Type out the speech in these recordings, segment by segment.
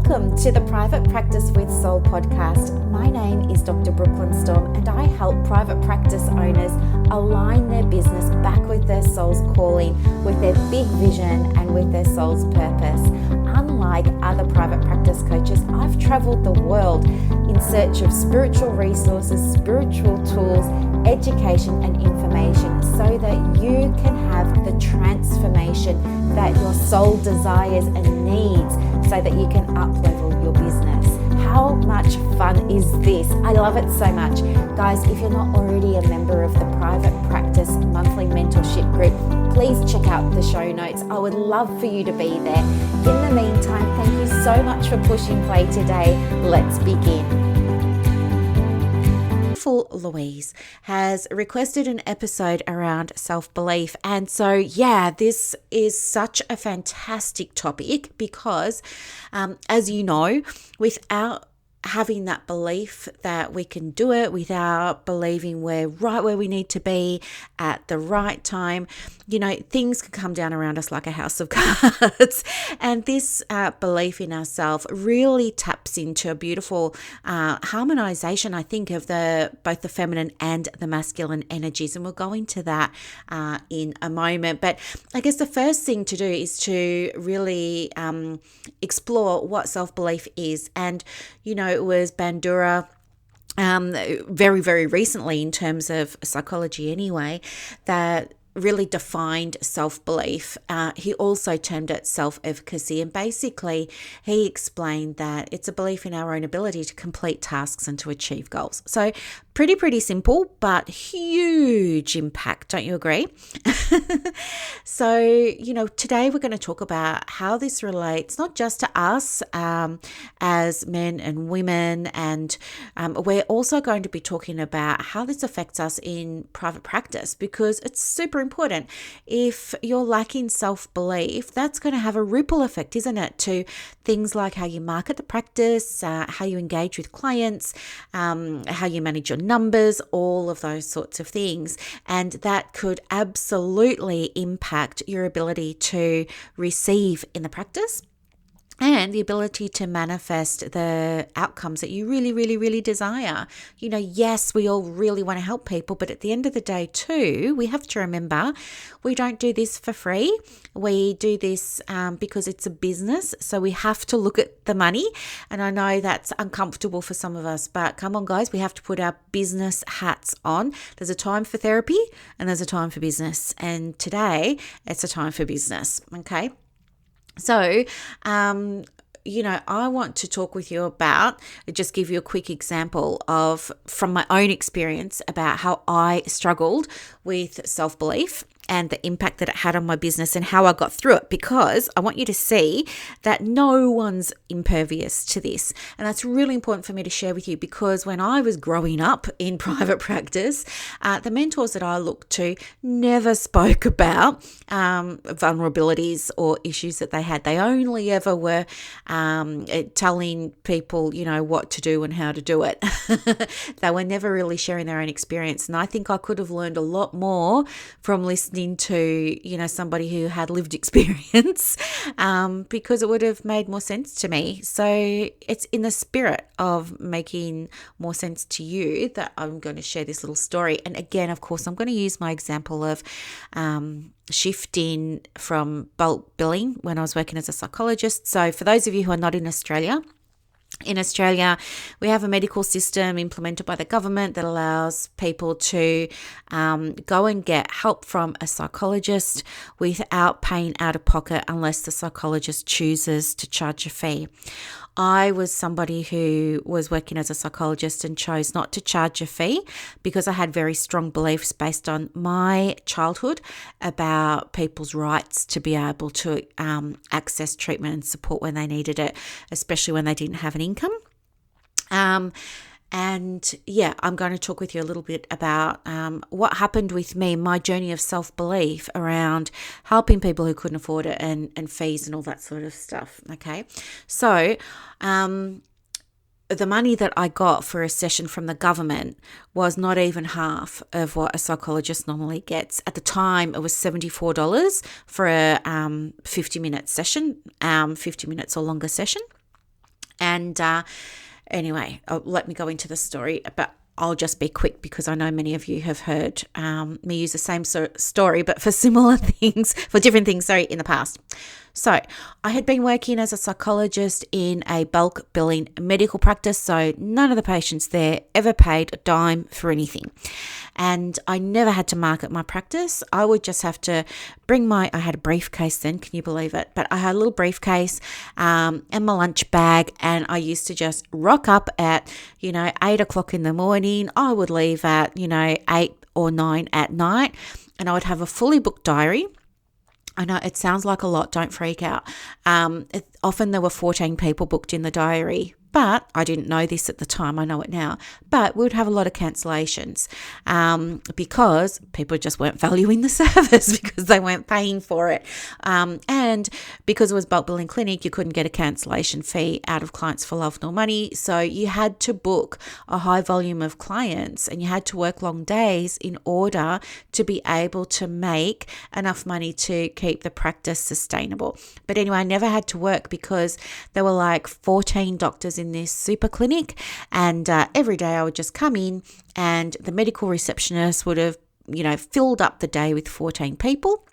Welcome to the Private Practice with Soul podcast. My name is Dr. Brooklyn Storme, and I help private practice owners align their business back with their soul's calling, with their big vision and with their soul's purpose. Unlike other private practice coaches, I've traveled the world in search of spiritual resources, spiritual tools, education and information so that you can have the transformation that your soul desires and needs so that you can up-level your business. How much fun is this? I love it so much. Guys, if you're not already a member of the Private Practice Monthly Mentorship Group, please check out the show notes. I would love for you to be there. In the meantime, thank you so much for pushing play today. Let's begin. Louise has requested an episode around self-belief, and so this is such a fantastic topic because as you know, without having that belief that we can do it, without believing we're right where we need to be at the right time, things can come down around us like a house of cards. And this belief in ourselves really taps into a beautiful harmonization, I think, of both the feminine and the masculine energies. And we'll go into that in a moment. But I guess the first thing to do is to really explore what self-belief is. And, it was Bandura very, very recently, in terms of psychology anyway, that really defined self-belief. He also termed it self-efficacy, and basically he explained that it's a belief in our own ability to complete tasks and to achieve goals. So pretty simple, but huge impact. Don't you agree? So, today we're going to talk about how this relates not just to us as men and women, and we're also going to be talking about how this affects us in private practice, because it's super important. If you're lacking self-belief, that's going to have a ripple effect, isn't it, to things like how you market the practice, how you engage with clients, how you manage your numbers, all of those sorts of things. And that could absolutely impact your ability to receive in the practice and the ability to manifest the outcomes that you really desire. Yes, we all really want to help people, but at the end of the day too, we have to remember we don't do this for free. We do this because it's a business, so we have to look at the money. And I know that's uncomfortable for some of us, but come on guys, we have to put our business hats on. There's a time for therapy and there's a time for business. And today it's a time for business, okay? So, I want to talk with you about, just give you a quick example from my own experience about how I struggled with self-belief and the impact that it had on my business and how I got through it, because I want you to see that no one's impervious to this. And that's really important for me to share with you, because when I was growing up in private practice, the mentors that I looked to never spoke about vulnerabilities or issues that they had. They only ever were telling people, what to do and how to do it. They were never really sharing their own experience. And I think I could have learned a lot more from listening to somebody who had lived experience, because it would have made more sense to me. So it's in the spirit of making more sense to you that I'm going to share this little story. And again, of course, I'm going to use my example of shifting from bulk billing when I was working as a psychologist. So for those of you who are not in Australia, we have a medical system implemented by the government that allows people to go and get help from a psychologist without paying out of pocket unless the psychologist chooses to charge a fee. I was somebody who was working as a psychologist and chose not to charge a fee because I had very strong beliefs based on my childhood about people's rights to be able to access treatment and support when they needed it, especially when they didn't have an income. I'm going to talk with you a little bit about what happened with me, my journey of self-belief around helping people who couldn't afford it and fees and all that sort of stuff. Okay. So, the money that I got for a session from the government was not even half of what a psychologist normally gets. At the time, it was $74 for a 50-minute session, 50 minutes or longer session. And anyway, let me go into the story, but I'll just be quick because I know many of you have heard me use the same story, but for similar things, for different things, in the past. So I had been working as a psychologist in a bulk billing medical practice, so none of the patients there ever paid a dime for anything. And I never had to market my practice. I would just have to I had a briefcase then, can you believe it? But I had a little briefcase and my lunch bag, and I used to just rock up at, 8 o'clock in the morning. I would leave at, 8 or 9 at night, and I would have a fully booked diary. I know it sounds like a lot, don't freak out. Often there were 14 people booked in the diary, but I didn't know this at the time. I know it now. But we would have a lot of cancellations because people just weren't valuing the service because they weren't paying for it. And because it was bulk billing clinic, you couldn't get a cancellation fee out of clients for love nor money. So you had to book a high volume of clients and you had to work long days in order to be able to make enough money to keep the practice sustainable. But anyway, I never had to work because there were like 14 doctors in this super clinic, and every day I would just come in and the medical receptionist would have filled up the day with 14 people,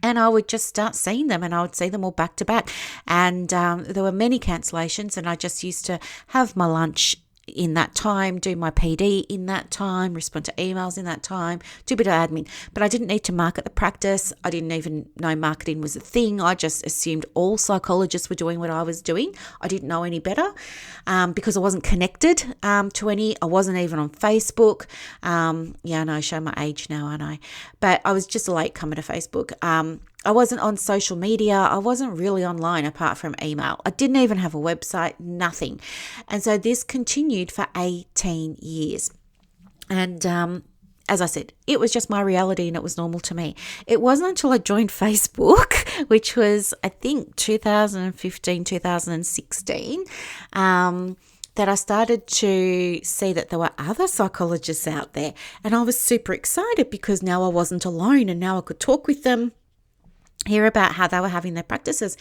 and I would just start seeing them, and I would see them all back to back, and there were many cancellations, and I just used to have my lunch in that time, do my PD in that time, respond to emails in that time, do a bit of admin. But I didn't need to market the practice. I didn't even know marketing was a thing. I just assumed all psychologists were doing what I was doing. I didn't know any better because I wasn't connected to any. I wasn't even on Facebook. I know I show my age now, aren't I? But I was just a late comer to Facebook. I wasn't on social media. I wasn't really online apart from email. I didn't even have a website, nothing. And so this continued for 18 years. And as I said, it was just my reality and it was normal to me. It wasn't until I joined Facebook, which was, I think, 2015, 2016, that I started to see that there were other psychologists out there. And I was super excited because now I wasn't alone and now I could talk with them, hear about how they were having their practices.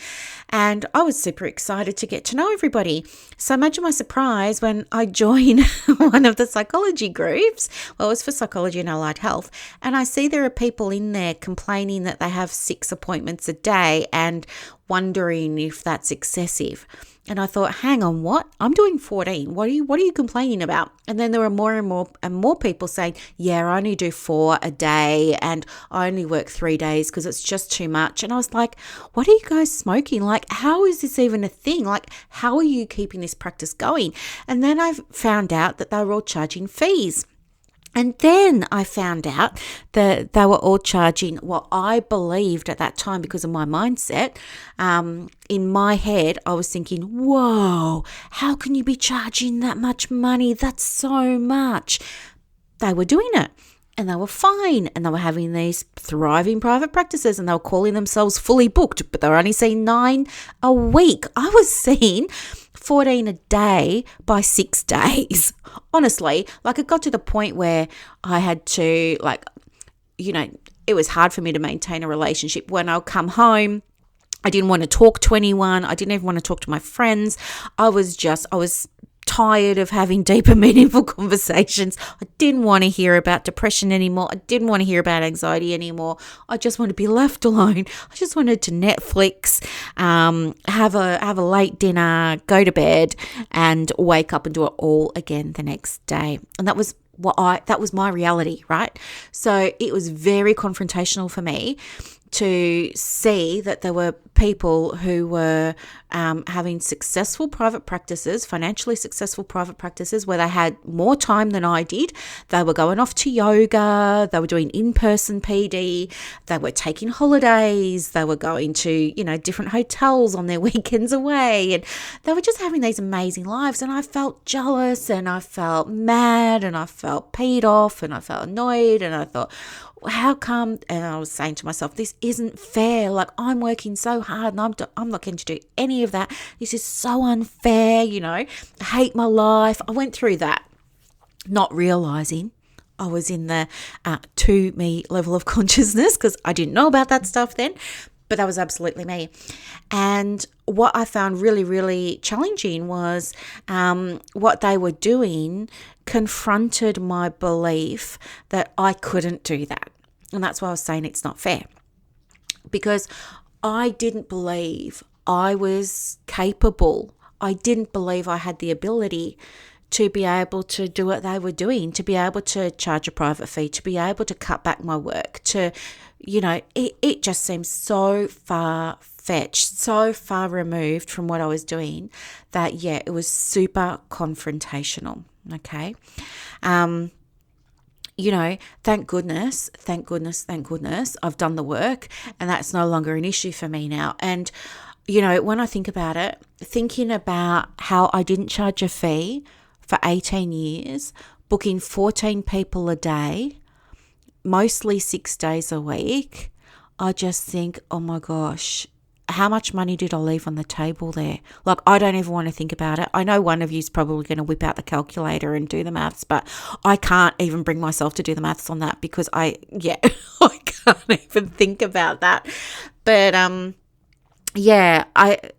And I was super excited to get to know everybody. So imagine my surprise when I joined one of the psychology groups. Well, it was for psychology and allied health. And I see there are people in there complaining that they have 6 appointments a day and wondering if that's excessive. And I thought, hang on, what? I'm doing 14. What are you complaining about? And then there were more and more people saying, yeah, I only do 4 a day and I only work 3 days because it's just too much. And I was like, what are you guys smoking? Like, how is this even a thing? Like, how are you keeping this practice going? And then I found out that they were all charging fees. And then I found out that they were all charging what I believed at that time because of my mindset. In my head, I was thinking, whoa, how can you be charging that much money? That's so much. They were doing it and they were fine and they were having these thriving private practices and they were calling themselves fully booked, but they were only seeing 9 a week. I was seeing 14 a day by 6 days. Honestly, like it got to the point where I had to it was hard for me to maintain a relationship. When I'll come home, I didn't want to talk to anyone. I didn't even want to talk to my friends. I was tired of having deeper, meaningful conversations. I didn't want to hear about depression anymore. I didn't want to hear about anxiety anymore. I just wanted to be left alone. I just wanted to Netflix, have a late dinner, go to bed, and wake up and do it all again the next day. And that was my reality, right? So it was very confrontational for me to see that there were people who were having successful private practices, financially successful private practices where they had more time than I did. They were going off to yoga, they were doing in-person PD, they were taking holidays, they were going to, different hotels on their weekends away, and they were just having these amazing lives. And I felt jealous and I felt mad and I felt peed off and I felt annoyed and I thought, how come? And I was saying to myself, this isn't fair. Like, I'm working so hard and I'm not going to do any of that. This is so unfair, I hate my life. I went through that, not realizing I was in the to me level of consciousness because I didn't know about that stuff then. But that was absolutely me. And what I found really, really challenging was what they were doing confronted my belief that I couldn't do that. And that's why I was saying it's not fair. Because I didn't believe I was capable. I didn't believe I had the ability to be able to do what they were doing, to be able to charge a private fee, to be able to cut back my work, it just seems so far-fetched, so far removed from what I was doing that, it was super confrontational, okay? Thank goodness, I've done the work and that's no longer an issue for me now. And, when I think about it, thinking about how I didn't charge a fee for 18 years, booking 14 people a day, mostly 6 days a week, I just think, oh my gosh, how much money did I leave on the table there? Like, I don't even want to think about it. I know one of you is probably going to whip out the calculator and do the maths, but I can't even bring myself to do the maths on that because I can't even think about that. But,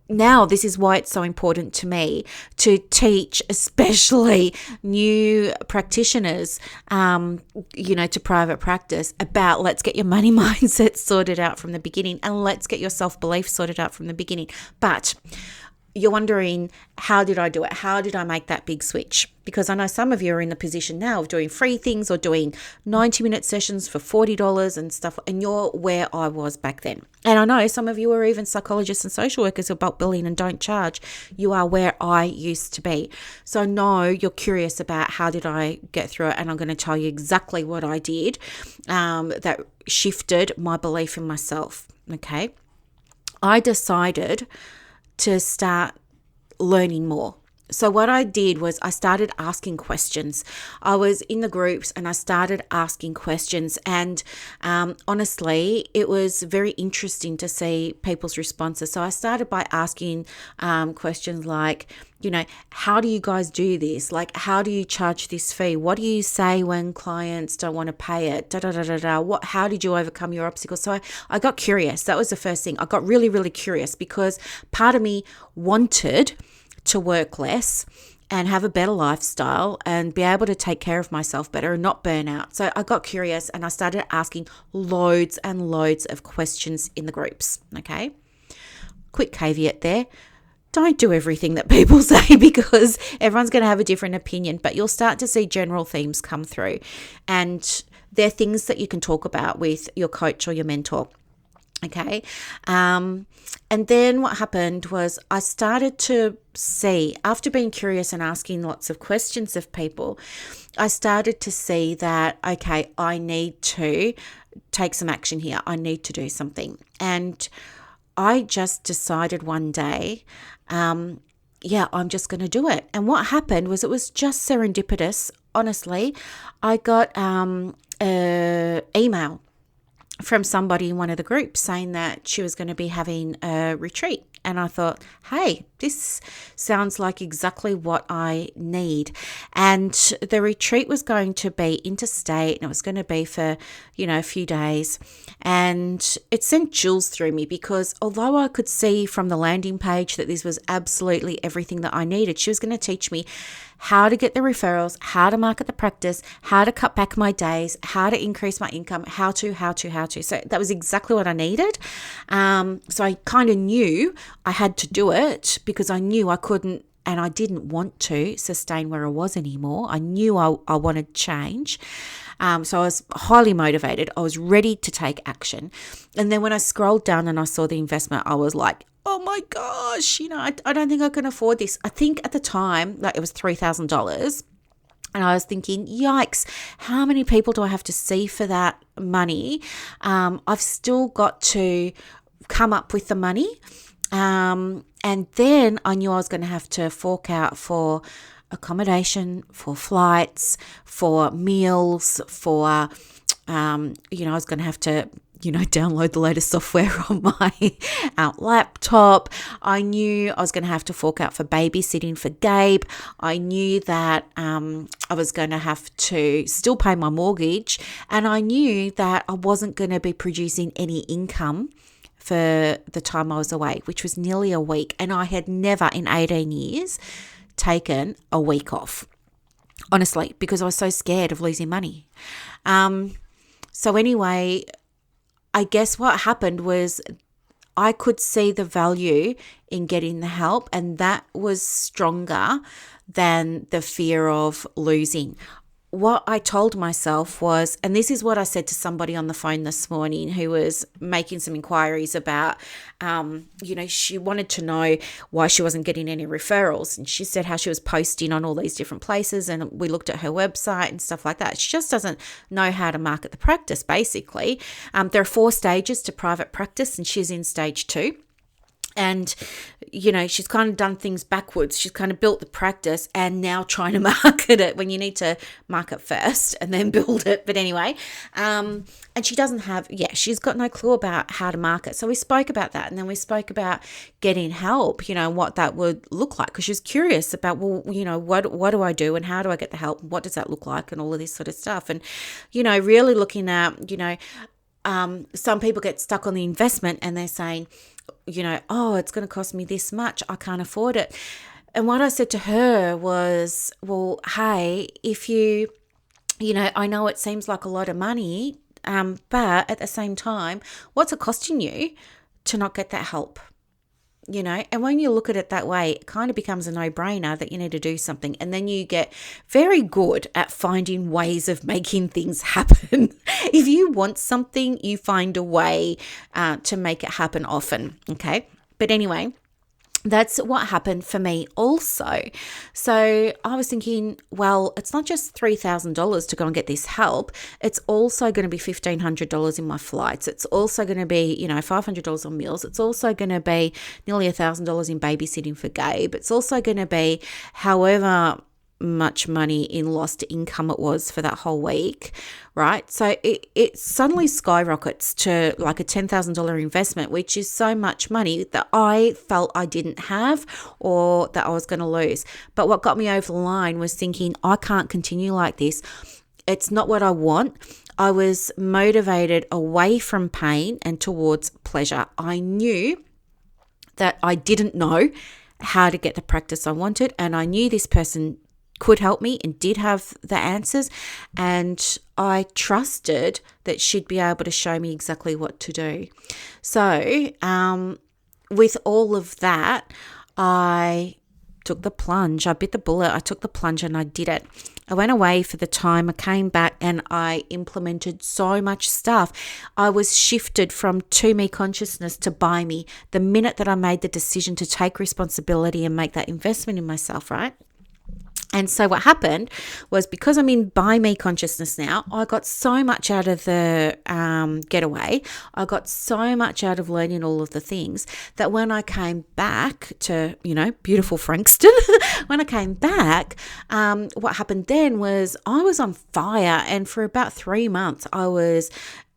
now this is why it's so important to me to teach, especially new practitioners, to private practice about let's get your money mindset sorted out from the beginning and let's get your self-belief sorted out from the beginning. But you're wondering, how did I do it? How did I make that big switch? Because I know some of you are in the position now of doing free things or doing 90-minute sessions for $40 and stuff, and you're where I was back then. And I know some of you are even psychologists and social workers who are bulk billing and don't charge. You are where I used to be. So I know you're curious about how did I get through it, and I'm going to tell you exactly what I did that shifted my belief in myself, okay? I decided to start learning more. So what I did was I started asking questions. I was in the groups and I started asking questions, and honestly, it was very interesting to see people's responses. So I started by asking questions like, how do you guys do this? Like, how do you charge this fee? What do you say when clients don't want to pay it? How did you overcome your obstacles? So I got curious. That was the first thing. I got really, really curious because part of me wanted to work less and have a better lifestyle and be able to take care of myself better and not burn out. So I got curious and I started asking loads and loads of questions in the groups, okay? Quick caveat there. Don't do everything that people say because everyone's going to have a different opinion, but you'll start to see general themes come through, and they're things that you can talk about with your coach or your mentor. Okay. And then what happened was I started to see, after being curious and asking lots of questions of people, I started to see that, okay, I need to take some action here. I need to do something. And I just decided one day, I'm just going to do it. And what happened was it was just serendipitous. Honestly, I got an email from somebody in one of the groups saying that she was going to be having a retreat. And I thought, hey, this sounds like exactly what I need. And the retreat was going to be interstate and it was going to be for, a few days. And it sent chills through me because although I could see from the landing page that this was absolutely everything that I needed, she was going to teach me how to get the referrals, how to market the practice, how to cut back my days, how to increase my income, how to. So that was exactly what I needed. So I kind of knew I had to do it because I knew I couldn't and I didn't want to sustain where I was anymore. I knew I wanted change. So I was highly motivated. I was ready to take action. And then when I scrolled down and I saw the investment, I was like, oh my gosh, I don't think I can afford this. I think at the time, it was $3,000. And I was thinking, yikes, how many people do I have to see for that money? I've still got to come up with the money. And then I knew I was going to have to fork out for accommodation, for flights, for meals, for, I was going to have to download the latest software on my laptop. I knew I was going to have to fork out for babysitting for Gabe. I knew that I was going to have to still pay my mortgage. And I knew that I wasn't going to be producing any income for the time I was away, which was nearly a week. And I had never in 18 years taken a week off, honestly, because I was so scared of losing money. So anyway, I guess what happened was I could see the value in getting the help, and that was stronger than the fear of losing. What I told myself was, and this is what I said to somebody on the phone this morning who was making some inquiries about, she wanted to know why she wasn't getting any referrals. And she said how she was posting on all these different places, and we looked at her website and stuff like that. She just doesn't know how to market the practice, basically. There are 4 stages to private practice, and she's in stage 2. And, she's kind of done things backwards. She's kind of built the practice and now trying to market it when you need to market first and then build it. But anyway, and she doesn't have, she's got no clue about how to market. So we spoke about that. And then we spoke about getting help, what that would look like. Because she was curious about, what do I do and how do I get the help? What does that look like? And all of this sort of stuff. And, really looking at, some people get stuck on the investment and they're saying, it's going to cost me this much. I can't afford it. And what I said to her was, well, hey, if I know it seems like a lot of money, but at the same time, what's it costing you to not get that help? And when you look at it that way, it kind of becomes a no-brainer that you need to do something. And then you get very good at finding ways of making things happen. If you want something, you find a way to make it happen often. Okay. But anyway, that's what happened for me also. So I was thinking, well, it's not just $3,000 to go and get this help. It's also going to be $1,500 in my flights. It's also going to be, $500 on meals. It's also going to be nearly $1,000 in babysitting for Gabe. It's also going to be however much money in lost income it was for that whole week, right? So it suddenly skyrockets to like a $10,000 investment, which is so much money that I felt I didn't have or that I was going to lose. But what got me over the line was thinking, I can't continue like this. It's not what I want. I was motivated away from pain and towards pleasure. I knew that I didn't know how to get the practice I wanted, and I knew this person could help me and did have the answers, and I trusted that she'd be able to show me exactly what to do. So with all of that, I took the plunge. I bit the bullet. I took the plunge and I did it. I went away for the time. I came back and I implemented so much stuff. I was shifted from to me consciousness to by me the minute that I made the decision to take responsibility and make that investment in myself, right? And so what happened was, because I'm in by me consciousness now, I got so much out of the getaway. I got so much out of learning all of the things that when I came back to, beautiful Frankston, when I came back, what happened then was I was on fire. And for about 3 months, I was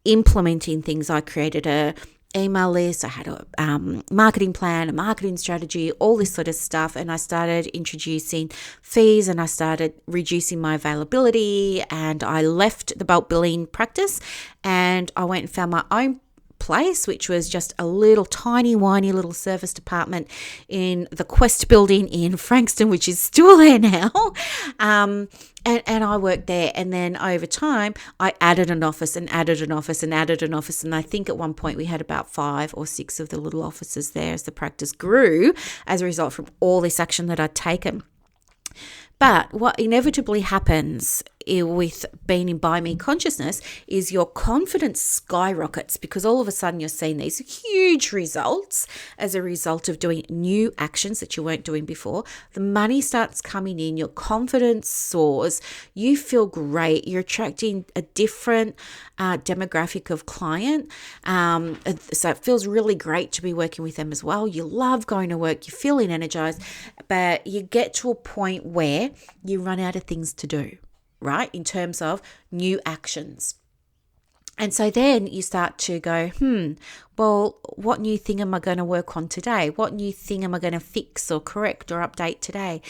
implementing things. I created a email list, I had a marketing plan, a marketing strategy, all this sort of stuff. And I started introducing fees and I started reducing my availability, and I left the bulk billing practice and I went and found my own place, which was just a little tiny whiny little service department in the Quest building in Frankston, which is still there now. And I worked there, and then over time I added an office and added an office and added an office, and I think at one point we had about 5 or 6 of the little offices there as the practice grew as a result from all this action that I'd taken. But what inevitably happens with being in by me consciousness is your confidence skyrockets, because all of a sudden you're seeing these huge results as a result of doing new actions that you weren't doing before. The money starts coming in, your confidence soars, you feel great, you're attracting a different demographic of client. So it feels really great to be working with them as well. You love going to work, you're feeling energized, but you get to a point where you run out of things to do, right? In terms of new actions. And so then you start to go, well, what new thing am I going to work on today? What new thing am I going to fix or correct or update today?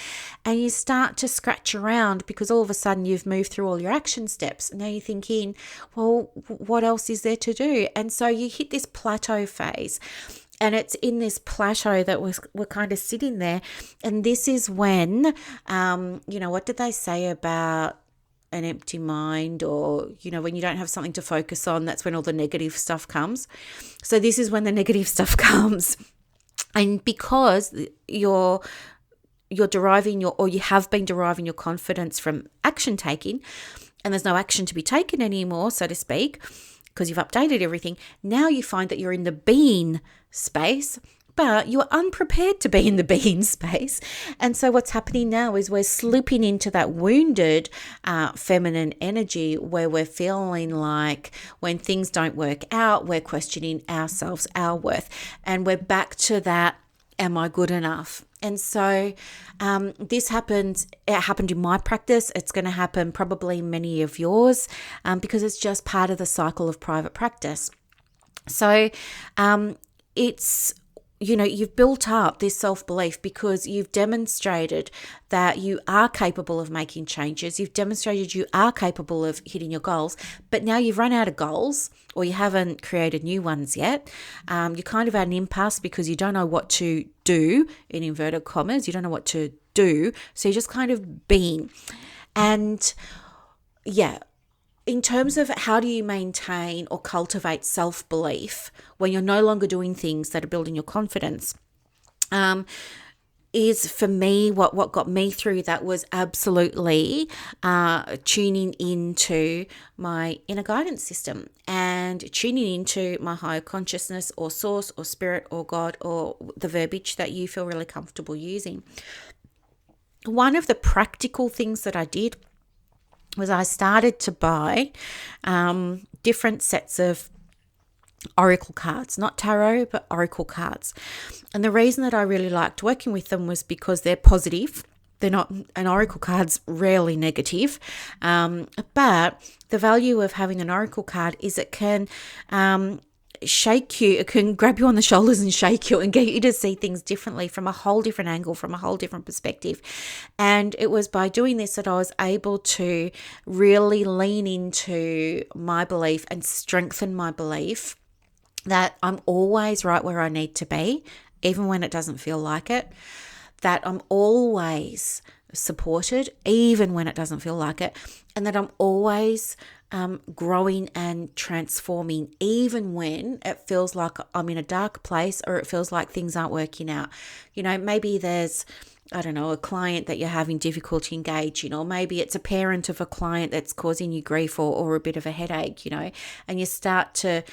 And you start to scratch around because all of a sudden you've moved through all your action steps. Now you're thinking, well, what else is there to do? And so you hit this plateau phase. And it's in this plateau that we're kind of sitting there. And this is when, what did they say about an empty mind, or when you don't have something to focus on, that's when all the negative stuff comes. So this is when the negative stuff comes. And because you're deriving you have been deriving your confidence from action taking, and there's no action to be taken anymore, so to speak, because you've updated everything, now you find that you're in the being space, but you're unprepared to be in the being space. And so what's happening now is we're slipping into that wounded feminine energy where we're feeling like when things don't work out, we're questioning ourselves, our worth. And we're back to that, am I good enough? And so it happened in my practice. It's going to happen probably in many of yours because it's just part of the cycle of private practice. So it's you've built up this self-belief because you've demonstrated that you are capable of making changes. You've demonstrated you are capable of hitting your goals, but now you've run out of goals or you haven't created new ones yet. You're kind of at an impasse because you don't know what to do, in inverted commas. You don't know what to do. So you're just kind of being. And in terms of how do you maintain or cultivate self-belief when you're no longer doing things that are building your confidence, is for me what got me through that was absolutely tuning into my inner guidance system and tuning into my higher consciousness or source or spirit or God or the verbiage that you feel really comfortable using. One of the practical things that I did was I started to buy different sets of oracle cards, not tarot, but oracle cards. And the reason that I really liked working with them was because they're positive. They're not, an oracle card's rarely negative. But the value of having an oracle card is it can shake you, it can grab you on the shoulders and shake you and get you to see things differently from a whole different angle, from a whole different perspective. And it was by doing this that I was able to really lean into my belief and strengthen my belief that I'm always right where I need to be, even when it doesn't feel like it, that I'm always supported, even when it doesn't feel like it, and that I'm always growing and transforming, even when it feels like I'm in a dark place or it feels like things aren't working out. Maybe there's, a client that you're having difficulty engaging, or maybe it's a parent of a client that's causing you grief or a bit of a headache, and you start to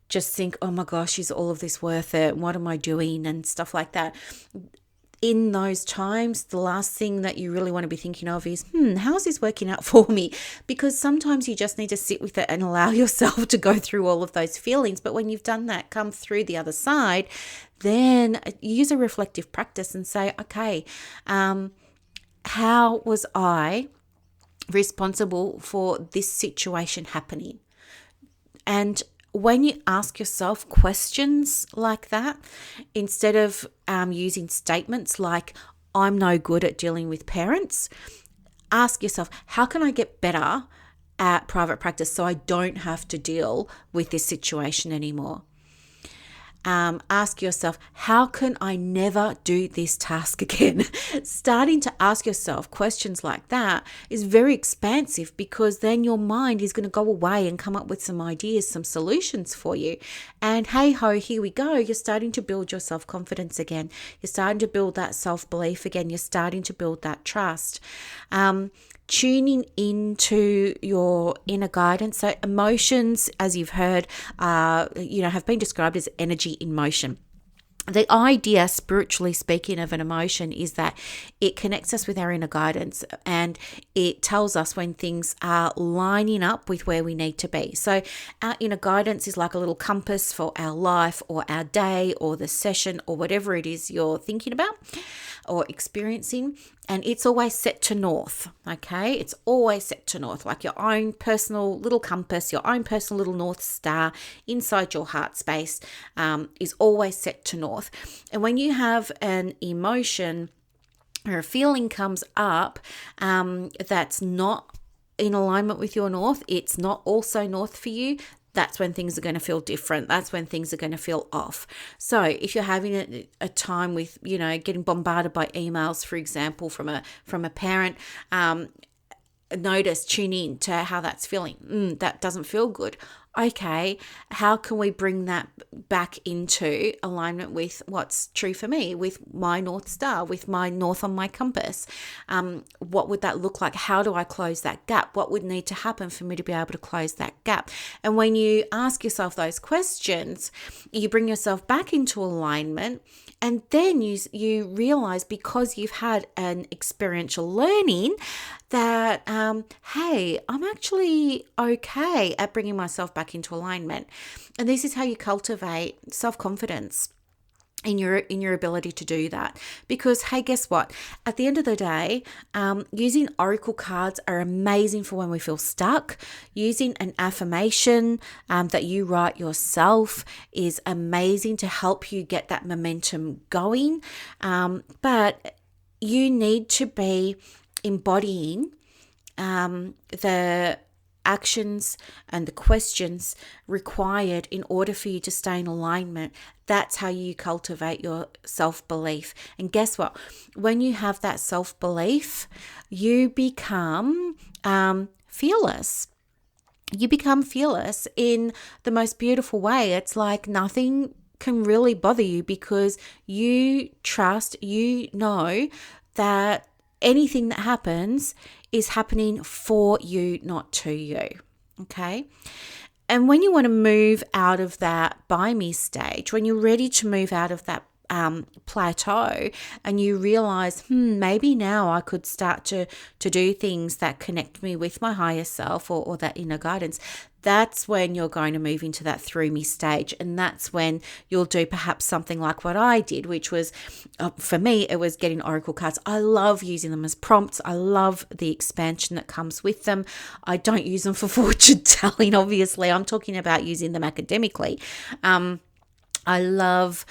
just think, oh my gosh, is all of this worth it? What am I doing? And stuff like that. In those times, the last thing that you really want to be thinking of is, how is this working out for me? Because sometimes you just need to sit with it and allow yourself to go through all of those feelings. But when you've done that, come through the other side, then use a reflective practice and say, okay, how was I responsible for this situation happening? And when you ask yourself questions like that, instead of using statements like, I'm no good at dealing with parents, ask yourself, how can I get better at private practice so I don't have to deal with this situation anymore? Ask yourself, how can I never do this task again? Starting to ask yourself questions like that is very expansive, because then your mind is going to go away and come up with some ideas, some solutions for you. And hey ho, here we go. You're starting to build your self-confidence again. You're starting to build that self-belief again. You're starting to build that trust. Tuning into your inner guidance. So emotions, as you've heard, have been described as energy in motion. The idea, spiritually speaking, of an emotion is that it connects us with our inner guidance and it tells us when things are lining up with where we need to be. So our inner guidance is like a little compass for our life or our day or the session or whatever it is you're thinking about. or experiencing, and it's always set to north, okay? It's always set to north, like your own personal little compass, your own personal little North Star inside your heart space is always set to north. And when you have an emotion or a feeling comes up that's not in alignment with your north, it's not also north for you, that's when things are going to feel different. That's when things are going to feel off. So if you're having a time with, getting bombarded by emails, for example, from a parent, tune in to how that's feeling. That doesn't feel good. Okay, how can we bring that back into alignment with what's true for me, with my North Star, with my north on my compass? What would that look like? How do I close that gap? What would need to happen for me to be able to close that gap? And when you ask yourself those questions, you bring yourself back into alignment. And then you realize, because you've had an experiential learning, that, hey, I'm actually okay at bringing myself back into alignment. And this is how you cultivate self-confidence in your ability to do that. Because, hey, guess what? At the end of the day, using oracle cards are amazing for when we feel stuck. Using an affirmation that you write yourself is amazing to help you get that momentum going. But you need to be embodying the actions and the questions required in order for you to stay in alignment. That's how you cultivate your self-belief. And guess what? When you have that self-belief, you become fearless. You become fearless in the most beautiful way. It's like nothing can really bother you, because you trust, that anything that happens is happening for you, not to you. Okay. And when you want to move out of that buy me stage, when you're ready to move out of that plateau, and you realize, maybe now I could start to do things that connect me with my higher self or that inner guidance, that's when you're going to move into that through me stage. And that's when you'll do perhaps something like what I did, which was, for me, it was getting oracle cards. I love using them as prompts. I love the expansion that comes with them. I don't use them for fortune telling, obviously. I'm talking about using them academically. I love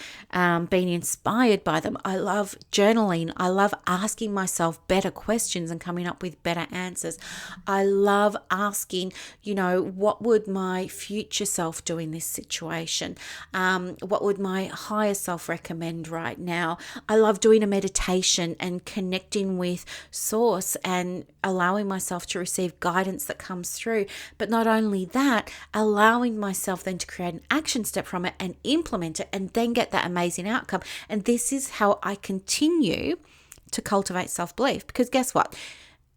being inspired by them. I love journaling. I love asking myself better questions and coming up with better answers. I love asking, what would my future self do in this situation? What would my higher self recommend right now? I love doing a meditation and connecting with source and allowing myself to receive guidance that comes through. But not only that, allowing myself then to create an action step from it and implement it, and then get that amazing outcome. And this is how I continue to cultivate self-belief, because guess what?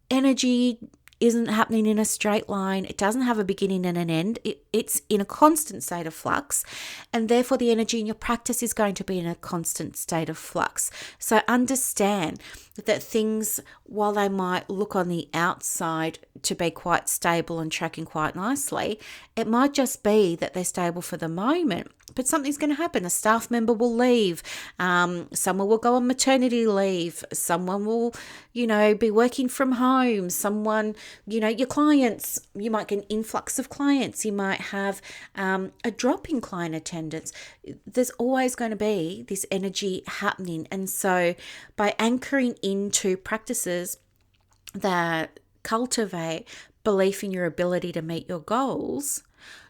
Energy isn't happening in a straight line. It doesn't have a beginning and an end. It's in a constant state of flux, and therefore the energy in your practice is going to be in a constant state of flux. So understand that things, while they might look on the outside to be quite stable and tracking quite nicely, it might just be that they're stable for the moment. But something's going to happen. A staff member will leave. Someone will go on maternity leave. Someone will, be working from home. Someone, your clients, you might get an influx of clients. You might have a drop in client attendance. There's always going to be this energy happening. And so by anchoring into practices that cultivate belief in your ability to meet your goals,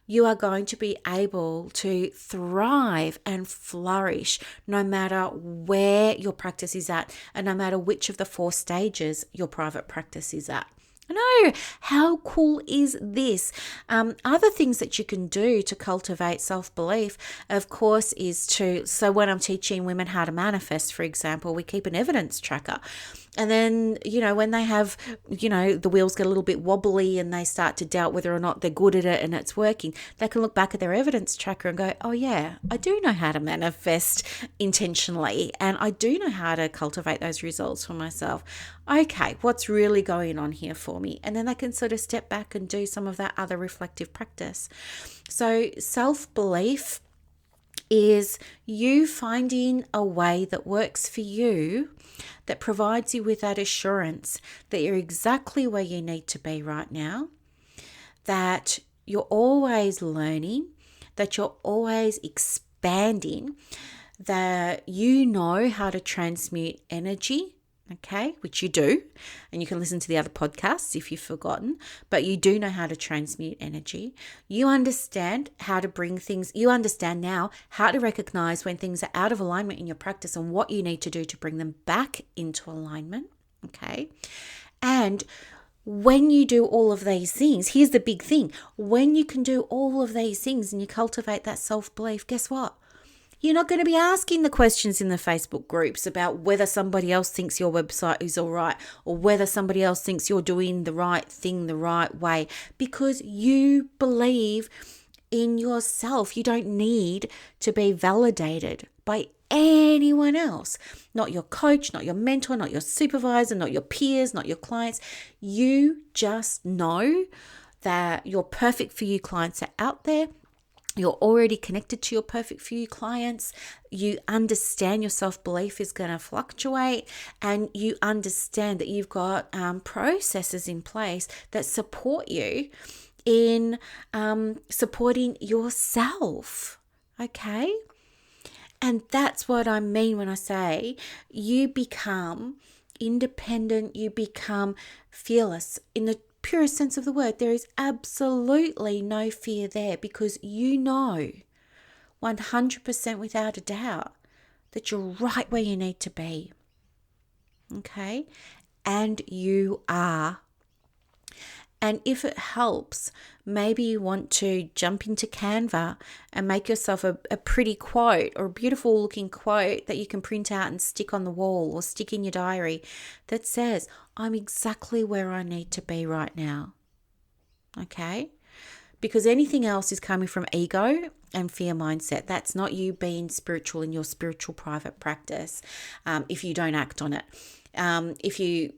you are going to be able to thrive and flourish no matter where your practice is at, and no matter which of the 4 stages your private practice is at. I know, how cool is this? Other things that you can do to cultivate self-belief, of course, is so when I'm teaching women how to manifest, for example, we keep an evidence tracker. And then, when they have, the wheels get a little bit wobbly and they start to doubt whether or not they're good at it and it's working, they can look back at their evidence tracker and go, oh yeah, I do know how to manifest intentionally, and I do know how to cultivate those results for myself. Okay, what's really going on here for me? And then they can sort of step back and do some of that other reflective practice. So self-belief is you finding a way that works for you, that provides you with that assurance that you're exactly where you need to be right now, that you're always learning, that you're always expanding, that you know how to transmute energy, okay, which you do, and you can listen to the other podcasts if you've forgotten, but you do know how to transmute energy. You understand how to bring things, you understand now how to recognize when things are out of alignment in your practice and what you need to do to bring them back into alignment, okay? And when you do all of these things, here's the big thing. When you can do all of these things and you cultivate that self-belief, guess what? You're not going to be asking the questions in the Facebook groups about whether somebody else thinks your website is all right or whether somebody else thinks you're doing the right thing the right way, because you believe in yourself. You don't need to be validated by anyone else, not your coach, not your mentor, not your supervisor, not your peers, not your clients. You just know that your perfect for you clients are out there. You're already connected to your perfect for you clients. You understand your self-belief is going to fluctuate, and you understand that you've got processes in place that support you in supporting yourself. Okay? And that's what I mean when I say you become independent, you become fearless in the purest sense of the word. There is absolutely no fear there, because you know 100% without a doubt that you're right where you need to be. Okay? And you are. And if it helps, maybe you want to jump into Canva and make yourself a pretty quote or a beautiful looking quote that you can print out and stick on the wall or stick in your diary that says, I'm exactly where I need to be right now. Okay? Because anything else is coming from ego and fear mindset. That's not you being spiritual in your spiritual private practice if you don't act on it. If you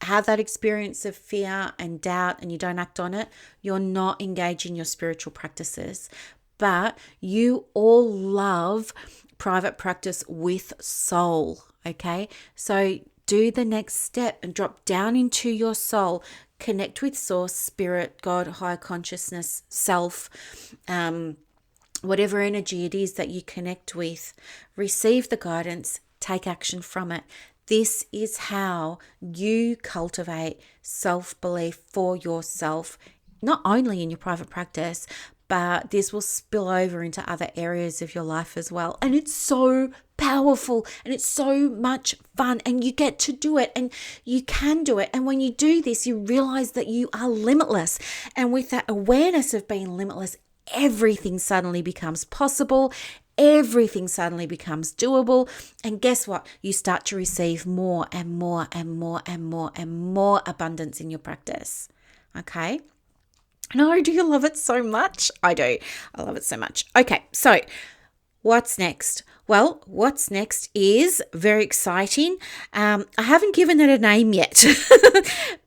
have that experience of fear and doubt and you don't act on it, you're not engaging your spiritual practices. But you all love private practice with soul, okay? So do the next step and drop down into your soul. Connect with source, spirit, God, higher consciousness, self, whatever energy it is that you connect with. Receive the guidance, take action from it. This is how you cultivate self-belief for yourself, not only in your private practice, but this will spill over into other areas of your life as well. And it's so powerful and it's so much fun, and you get to do it and you can do it. And when you do this, you realize that you are limitless. And with that awareness of being limitless, everything suddenly becomes possible. Everything suddenly becomes doable. And guess what? You start to receive more and more and more and more and more abundance in your practice. Okay? No, do you love it so much? I do. I love it so much. Okay, so what's next? Well, what's next is very exciting. I haven't given it a name yet,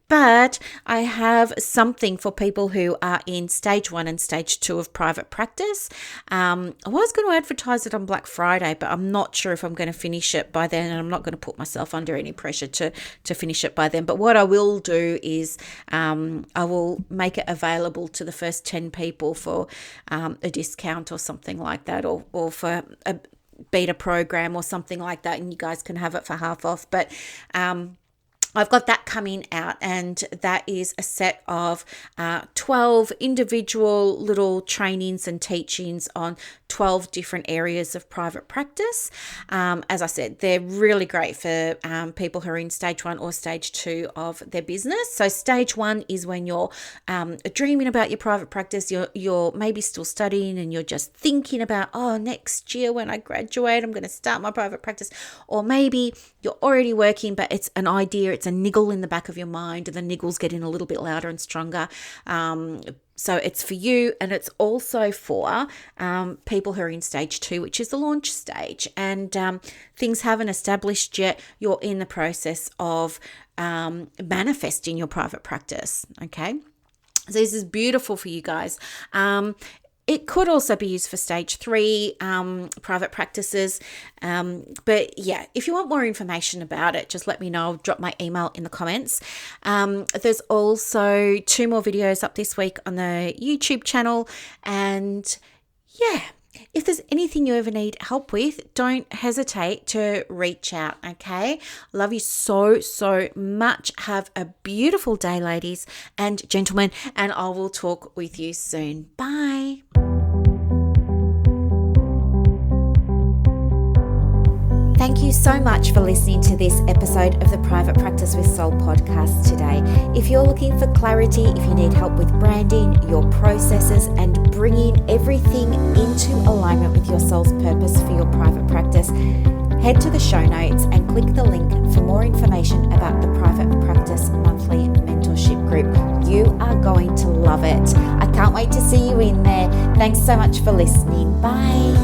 but I have something for people who are in stage 1 and stage 2 of private practice. I was going to advertise it on Black Friday, but I'm not sure if I'm going to finish it by then, and I'm not going to put myself under any pressure to finish it by then. But what I will do is I will make it available to the first 10 people for a discount or something like that, or for a beta program or something like that, and you guys can have it for half off. But I've got that coming out, and that is a set of 12 individual little trainings and teachings on 12 different areas of private practice. As I said, they're really great for people who are in stage 1 or stage 2 of their business. So stage 1 is when you're dreaming about your private practice, you're maybe still studying and you're just thinking about, next year when I graduate, I'm going to start my private practice. Or maybe you're already working, but it's an idea, it's a niggle in the back of your mind, and the niggle's getting a little bit louder and stronger. So it's for you, and it's also for people who are in stage 2, which is the launch stage, and things haven't established yet. You're in the process of manifesting your private practice, okay? So this is beautiful for you guys. It could also be used for stage 3 private practices. But yeah, if you want more information about it, just let me know. Drop my email in the comments. There's also 2 more videos up this week on the YouTube channel. And yeah, if there's anything you ever need help with, don't hesitate to reach out, okay? Love you so, so much. Have a beautiful day, ladies and gentlemen, and I will talk with you soon. Bye. Thank you so much for listening to this episode of the Private Practice with Soul podcast today. If you're looking for clarity, if you need help with branding, your processes, and bringing everything into alignment with your soul's purpose for your private practice, head to the show notes and click the link for more information about the Private Practice Monthly Mentorship Group. You are going to love it. I can't wait to see you in there. Thanks so much for listening. Bye.